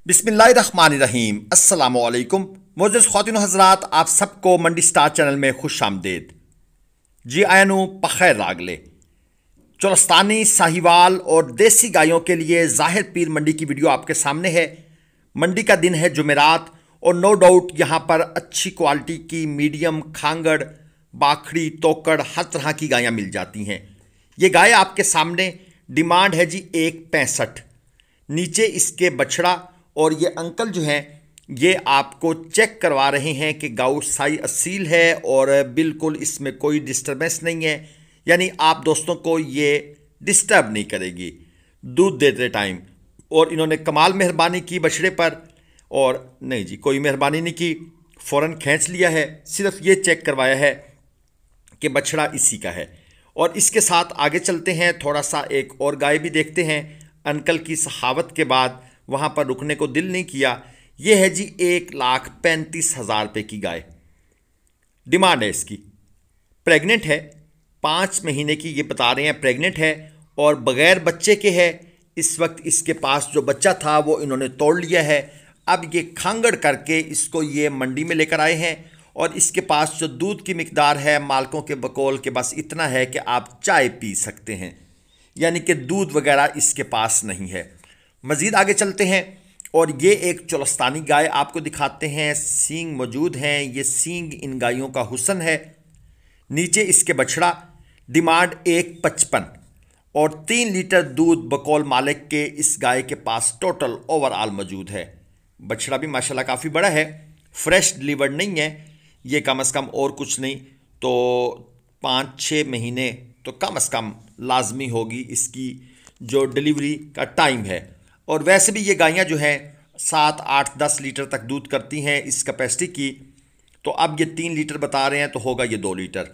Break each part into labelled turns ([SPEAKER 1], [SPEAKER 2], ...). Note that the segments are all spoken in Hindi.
[SPEAKER 1] बिस्मिल्लाहिर्रहमानिर्रहीम। अस्सलामुअलैकुम मोअज़्ज़ज़ ख़वातीन हज़रात, आप सबको मंडी स्टार चैनल में खुश आमदेद। जी आयनु पखैर रागले चोलस्तानी, साहिवाल और देसी गायों के लिए ज़ाहिर पीर मंडी की वीडियो आपके सामने है। मंडी का दिन है जुमेरात और नो डाउट यहाँ पर अच्छी क्वालिटी की मीडियम, खांगड़, बाखड़ी, तोकड़ हर तरह की गायें मिल जाती हैं। ये गाय आपके सामने डिमांड है जी 1.65। नीचे इसके बछड़ा और ये अंकल जो हैं ये आपको चेक करवा रहे हैं कि गौ साई असील है और बिल्कुल इसमें कोई डिस्टर्बेंस नहीं है, यानी आप दोस्तों को ये डिस्टर्ब नहीं करेगी दूध देते टाइम। और इन्होंने कमाल मेहरबानी की बछड़े पर, और नहीं जी कोई मेहरबानी नहीं की, फ़ौरन खींच लिया है, सिर्फ ये चेक करवाया है कि बछड़ा इसी का है। और इसके साथ आगे चलते हैं, थोड़ा सा एक और गाय भी देखते हैं। अंकल की सहावत के बाद वहाँ पर रुकने को दिल नहीं किया। ये है जी 1,35,000 रुपये की गाय, डिमांड है इसकी। प्रेग्नेंट है, 5 महीने की ये बता रहे हैं, प्रेग्नेंट है और बग़ैर बच्चे के है। इस वक्त इसके पास जो बच्चा था वो इन्होंने तोड़ लिया है। अब ये खांगड़ करके इसको ये मंडी में लेकर आए हैं और इसके पास जो दूध की मिकदार है मालकों के बकौल के बस इतना है कि आप चाय पी सकते हैं, यानी कि दूध वगैरह इसके पास नहीं है। मज़ीद आगे चलते हैं और ये एक चोलस्तानी गाय आपको दिखाते हैं। सींग मौजूद हैं, ये सींग इन गायों का हुस्न है। नीचे इसके बछड़ा, डिमांड 1.55 और 3 लीटर दूध बकौल मालिक के इस गाय के पास टोटल ओवरऑल मौजूद है। बछड़ा भी माशाल्लाह काफ़ी बड़ा है, फ्रेश डिलीवर्ड नहीं है। ये कम से कम और कुछ नहीं तो 5-6 महीने तो कम से कम लाजमी होगी इसकी जो डिलीवरी का टाइम है। और वैसे भी ये गायें जो हैं 7, 8, 10 लीटर तक दूध करती हैं इस कैपेसिटी की। तो अब ये 3 लीटर बता रहे हैं तो होगा ये 2 लीटर।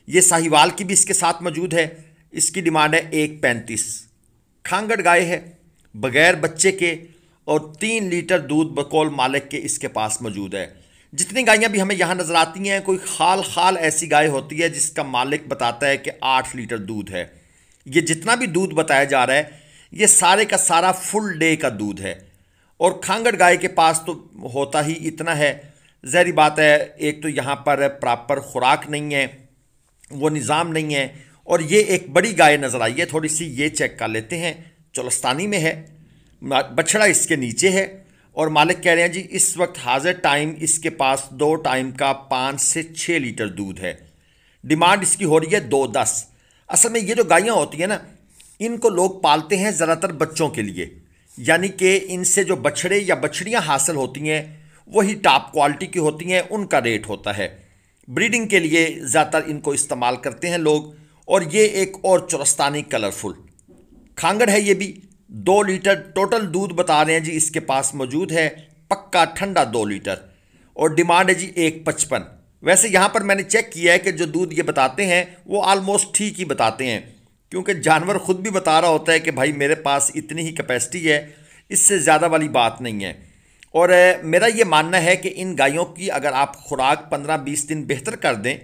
[SPEAKER 1] ये साहिवाल की भी इसके साथ मौजूद है, इसकी डिमांड है 1.35। खांगड़ गाय है, बग़ैर बच्चे के, और 3 लीटर दूध बकौल मालिक के इसके पास मौजूद है। जितनी गायें भी हमें यहाँ नज़र आती हैं, कोई खाल ऐसी गाय होती है जिसका मालिक बताता है कि 8 लीटर दूध है। ये जितना भी दूध बताया जा रहा है ये सारे का सारा फुल डे का दूध है। और खांगड़ गाय के पास तो होता ही इतना है। ज़ाहिर बात है, एक तो यहाँ पर प्रॉपर खुराक नहीं है, वो निज़ाम नहीं है। और ये एक बड़ी गाय नज़र आई है, थोड़ी सी ये चेक कर लेते हैं। चोलस्तानी में है, बछड़ा इसके नीचे है और मालिक कह रहे हैं जी इस वक्त हाजिर टाइम इसके पास 2 टाइम का 5 से 6 लीटर दूध है। डिमांड इसकी हो रही है 2.10। असल में ये जो गायें होती हैं ना, इनको लोग पालते हैं ज़्यादातर बच्चों के लिए, यानी कि इनसे जो बछड़े या बछड़ियाँ हासिल होती हैं वही टॉप क्वालिटी की होती हैं, उनका रेट होता है। ब्रीडिंग के लिए ज़्यादातर इनको इस्तेमाल करते हैं लोग। और ये एक और चोलस्तानी कलरफुल खांगड़ है, ये भी 2 लीटर टोटल दूध बता रहे हैं जी इसके पास मौजूद है, पक्का ठंडा 2 लीटर। और डिमांड है जी 1.55। वैसे यहाँ पर मैंने चेक किया है कि जो दूध ये बताते हैं वो आलमोस्ट ठीक ही बताते हैं, क्योंकि जानवर खुद भी बता रहा होता है कि भाई मेरे पास इतनी ही कैपेसिटी है, इससे ज़्यादा वाली बात नहीं है। और मेरा ये मानना है कि इन गायों की अगर आप खुराक 15-20 दिन बेहतर कर दें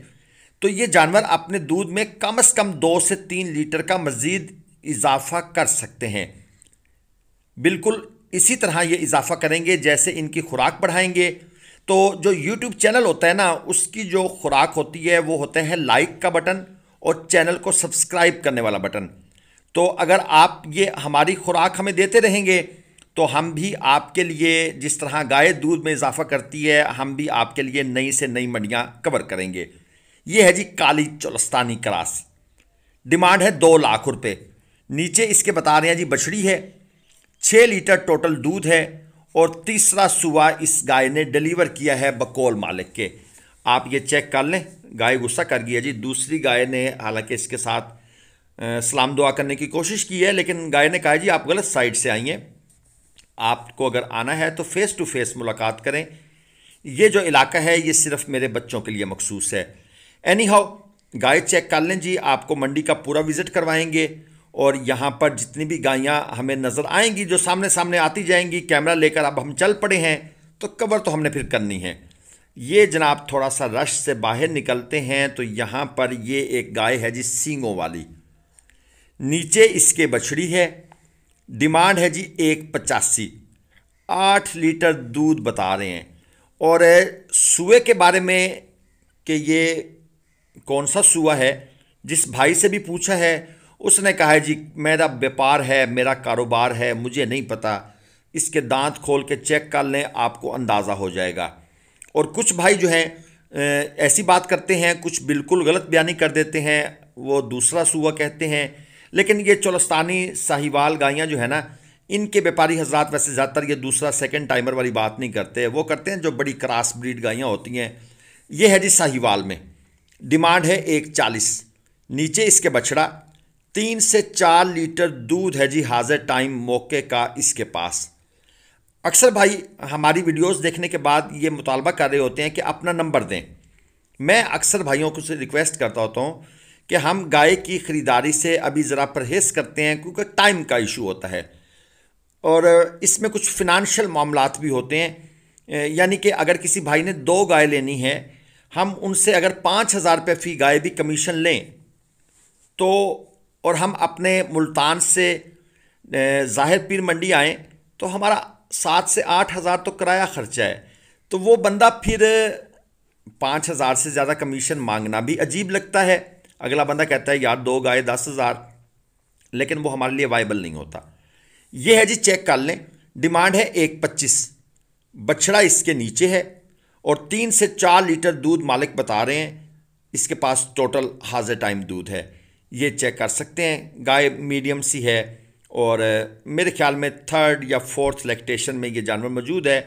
[SPEAKER 1] तो ये जानवर अपने दूध में कम से कम 2 से 3 लीटर का मज़ीद इजाफा कर सकते हैं। बिल्कुल इसी तरह ये इजाफा करेंगे जैसे इनकी खुराक बढ़ाएंगे। तो जो YouTube चैनल होता है ना, उसकी जो खुराक होती है वो होता है लाइक का बटन और चैनल को सब्सक्राइब करने वाला बटन। तो अगर आप ये हमारी खुराक हमें देते रहेंगे तो हम भी आपके लिए, जिस तरह गाय दूध में इजाफा करती है, हम भी आपके लिए नई से नई मंडियाँ कवर करेंगे। ये है जी काली चोलस्तानी क्रॉस, डिमांड है 2 लाख रुपये। नीचे इसके बता रहे हैं जी बछड़ी है, 6 लीटर टोटल दूध है और तीसरा सुबह इस गाय ने डिलीवर किया है बकौल मालिक के। आप ये चेक कर लें। गाय गुस्सा कर गई है जी। दूसरी गाय ने हालांकि इसके साथ सलाम दुआ करने की कोशिश की है, लेकिन गाय ने कहा जी आप गलत साइड से आई हैं, आपको अगर आना है तो फेस टू फेस मुलाकात करें। ये जो इलाका है ये सिर्फ मेरे बच्चों के लिए मखसूस है। एनी हाउ गाय चेक कर लें जी, आपको मंडी का पूरा विज़िट करवाएंगे और यहाँ पर जितनी भी गायें हमें नज़र आएंगी जो सामने सामने आती जाएंगी, कैमरा लेकर अब हम चल पड़े हैं तो कवर तो हमने फिर करनी है। ये जनाब थोड़ा सा रश से बाहर निकलते हैं तो यहाँ पर ये एक गाय है जी सींगों वाली, नीचे इसके बछड़ी है, डिमांड है जी 1.85। 8 लीटर दूध बता रहे हैं। और सुए के बारे में कि ये कौन सा सुआ है, जिस भाई से भी पूछा है उसने कहा है जी मेरा व्यापार है, मेरा कारोबार है, मुझे नहीं पता, इसके दांत खोल के चेक कर लें आपको अंदाज़ा हो जाएगा। और कुछ भाई जो हैं ऐसी बात करते हैं, कुछ बिल्कुल गलत बयानी कर देते हैं, वो दूसरा सुआ कहते हैं। लेकिन ये चोलस्तानी साहिवाल गायें जो है ना, इनके व्यापारी हजरात वैसे ज़्यादातर ये दूसरा सेकंड टाइमर वाली बात नहीं करते, वो करते हैं जो बड़ी क्रॉस ब्रीड गायें होती हैं। ये है जी साहिवाल में, डिमांड है 140, नीचे इसके बछड़ा, 3 से 4 लीटर दूध है जी हाजिर टाइम मौके का इसके पास। अक्सर भाई हमारी वीडियोस देखने के बाद ये मुतालबा कर रहे होते हैं कि अपना नंबर दें। मैं अक्सर भाइयों को से रिक्वेस्ट करता होता हूँ कि हम गाय की ख़रीदारी से अभी ज़रा परहेज़ करते हैं, क्योंकि टाइम का इशू होता है और इसमें कुछ फिनंशियल मामलात भी होते हैं। यानी कि अगर किसी भाई ने 2 गाय लेनी है, हम उनसे अगर 5,000 रुपये फ़ी गाय भी कमीशन लें तो, और हम अपने मुल्तान से ज़ाहिर पीर मंडी आएँ तो हमारा 7 से 8,000 तो किराया ख़र्चा है। तो वो बंदा फिर 5,000 से ज़्यादा कमीशन मांगना भी अजीब लगता है। अगला बंदा कहता है यार 2 गाय 10,000, लेकिन वो हमारे लिए वाइबल नहीं होता। ये है जी, चेक कर लें, डिमांड है 125, बछड़ा इसके नीचे है और 3 से 4 लीटर दूध मालिक बता रहे हैं इसके पास टोटल हाजिर टाइम दूध है। ये चेक कर सकते हैं, गाय मीडियम सी है और मेरे ख्याल में 3rd या 4th लैक्टेशन में ये जानवर मौजूद है।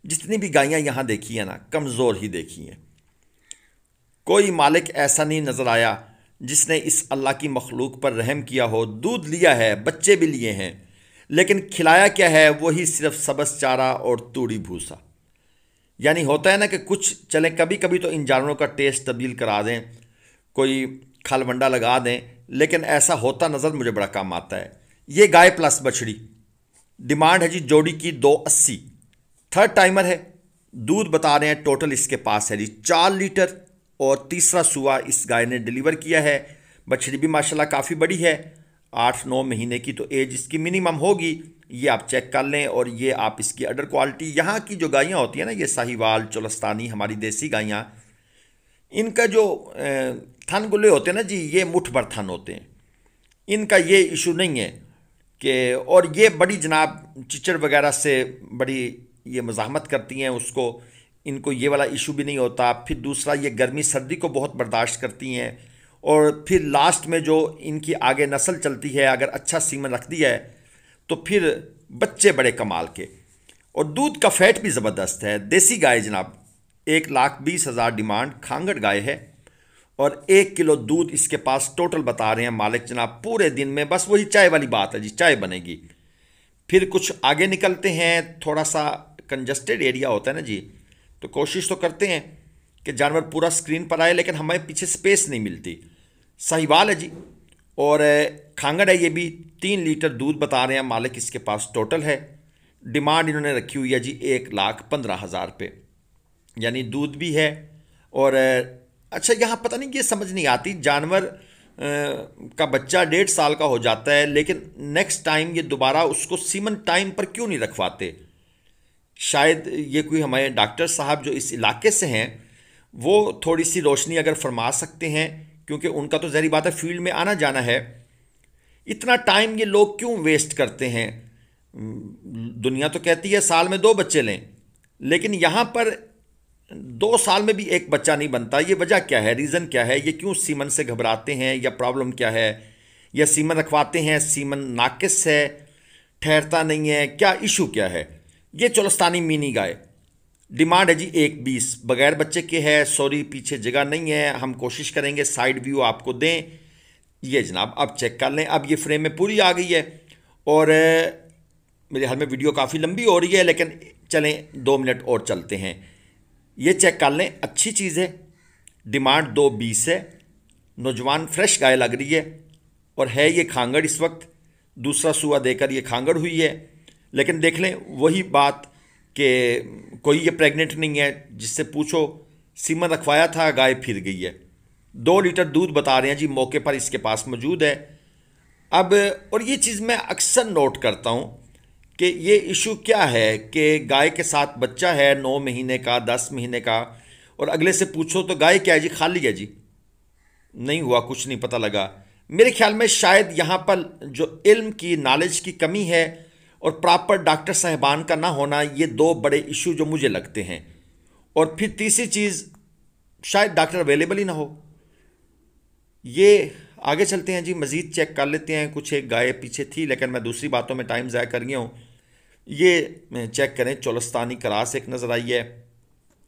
[SPEAKER 1] जितनी भी गायें यहाँ देखी हैं ना, कमज़ोर ही देखी हैं। कोई मालिक ऐसा नहीं नज़र आया जिसने इस अल्लाह की मखलूक पर रहम किया हो। दूध लिया है, बच्चे भी लिए हैं, लेकिन खिलाया क्या है, वही सिर्फ सब्ज़ चारा और तूड़ी भूसा। यानी होता है ना कि कुछ चलें, कभी कभी तो इन जानवरों का टेस्ट तब्दील करा दें, कोई खल वंडा लगा दें, लेकिन ऐसा होता नज़र मुझे बड़ा कम आता है। ये गाय प्लस बछड़ी, डिमांड है जी जोड़ी की 280, 3rd टाइमर है, दूध बता रहे हैं टोटल इसके पास है जी 4 लीटर और तीसरा सुआ इस गाय ने डिलीवर किया है। बछड़ी भी माशाल्लाह काफ़ी बड़ी है, 8-9 महीने की तो एज इसकी मिनिमम होगी। ये आप चेक कर लें। और ये आप इसकी अडर क्वालिटी, यहाँ की जो गायें होती हैं ना, ये साहिवाल चोलस्तानी हमारी देसी गायें, इनका जो थन गुल्ले होते हैं ना जी, ये मुठ भर थन होते हैं, इनका ये इशू नहीं है कि, और ये बड़ी जनाब चिचड़ वगैरह से बड़ी ये मज़ाहमत करती हैं उसको, इनको ये वाला इशू भी नहीं होता। फिर दूसरा, ये गर्मी सर्दी को बहुत बर्दाश्त करती हैं। और फिर लास्ट में जो इनकी आगे नस्ल चलती है, अगर अच्छा सीमन रख दिया है तो फिर बच्चे बड़े कमाल के, और दूध का फैट भी ज़बरदस्त है। देसी गाय जनाब 1,20,000 डिमांड, खांगड़ गाय है और 1 किलो दूध इसके पास टोटल बता रहे हैं मालिक जनाब पूरे दिन में। बस वही चाय वाली बात है जी, चाय बनेगी। फिर कुछ आगे निकलते हैं, थोड़ा सा कंजस्टेड एरिया होता है ना जी, तो कोशिश तो करते हैं कि जानवर पूरा स्क्रीन पर आए, लेकिन हमें पीछे स्पेस नहीं मिलती। साहिवाल है जी और खांगड़ है, ये भी 3 लीटर दूध बता रहे हैं मालिक इसके पास टोटल है। डिमांड इन्होंने रखी हुई है जी 1,15,000 रुपये, यानी दूध भी है। और अच्छा, यहाँ पता नहीं, ये समझ नहीं आती, जानवर का बच्चा 1.5 साल का हो जाता है, लेकिन नेक्स्ट टाइम ये दोबारा उसको सीमन टाइम पर क्यों नहीं रखवाते। शायद ये कोई हमारे डॉक्टर साहब जो इस इलाके से हैं वो थोड़ी सी रोशनी अगर फरमा सकते हैं, क्योंकि उनका तो ज़ाहिर बात है फील्ड में आना जाना है। इतना टाइम ये लोग क्यों वेस्ट करते हैं। दुनिया तो कहती है साल में 2 बच्चे लें, लेकिन यहाँ पर 2 साल में भी एक बच्चा नहीं बनता। ये वजह क्या है, रीज़न क्या है, ये क्यों सीमन से घबराते हैं, या प्रॉब्लम क्या है, या सीमन रखवाते हैं, सीमन नाकिस है, ठहरता नहीं है, क्या इशू क्या है। ये चोलस्तानी मीनी गाय, डिमांड है जी 120, बगैर बच्चे के है, सॉरी पीछे जगह नहीं है, हम कोशिश करेंगे साइड व्यू आपको दें। ये जनाब अब चेक कर लें, अब ये फ्रेम में पूरी आ गई है और मेरे ख्याल में वीडियो काफ़ी लंबी हो रही है, लेकिन चलें 2 मिनट और चलते हैं। ये चेक कर लें, अच्छी चीज़ है, डिमांड 220 है, नौजवान फ्रेश गाय लग रही है और है ये खांगड़। इस वक्त दूसरा सुआ देकर ये खांगड़ हुई है, लेकिन देख लें वही बात कि कोई ये प्रेग्नेंट नहीं है, जिससे पूछो सीमन रखवाया था, गाय फिर गई है। 2 लीटर दूध बता रहे हैं जी मौके पर इसके पास मौजूद है। अब और ये चीज़ मैं अक्सर नोट करता हूँ कि ये इशू क्या है कि गाय के साथ बच्चा है 9 महीने का, 10 महीने का, और अगले से पूछो तो गाय क्या है जी, खाली है जी, नहीं हुआ, कुछ नहीं पता लगा। मेरे ख्याल में शायद यहाँ पर जो इल्म की, नॉलेज की कमी है और प्रॉपर डॉक्टर साहिबान का ना होना, ये दो बड़े इशू जो मुझे लगते हैं। और फिर तीसरी चीज़, शायद डॉक्टर अवेलेबल ही ना हो। ये आगे चलते हैं जी, मज़ीद चेक कर लेते हैं। कुछ एक गाय पीछे थी, लेकिन मैं दूसरी बातों में टाइम ज़ाया कर गया हूँ। ये चेक करें, चोलस्तानी क्रास एक नज़र आई है,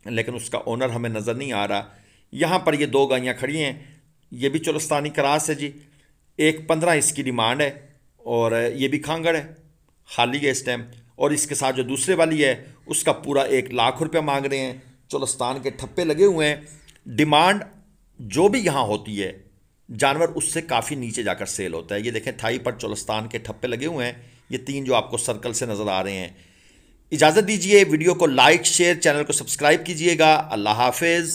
[SPEAKER 1] लेकिन उसका ओनर हमें नज़र नहीं आ रहा। यहाँ पर ये दो गायें खड़ी हैं, ये भी चोलस्तानी क्रास है जी। 1.15 इसकी डिमांड है, और ये भी खांगड़ है, खाली है इस टाइम। और इसके साथ जो दूसरे वाली है उसका पूरा 1 लाख रुपया मांग रहे हैं। चोलस्तान के ठप्पे लगे हुए हैं। डिमांड जो भी यहाँ होती है, जानवर उससे काफ़ी नीचे जाकर सेल होता है। ये देखें, थाई पर चोलस्तान के ठप्पे लगे हुए हैं, ये 3 जो आपको सर्कल से नज़र आ रहे हैं। इजाज़त दीजिए, वीडियो को लाइक, शेयर, चैनल को सब्सक्राइब कीजिएगा। अल्लाह हाफिज़।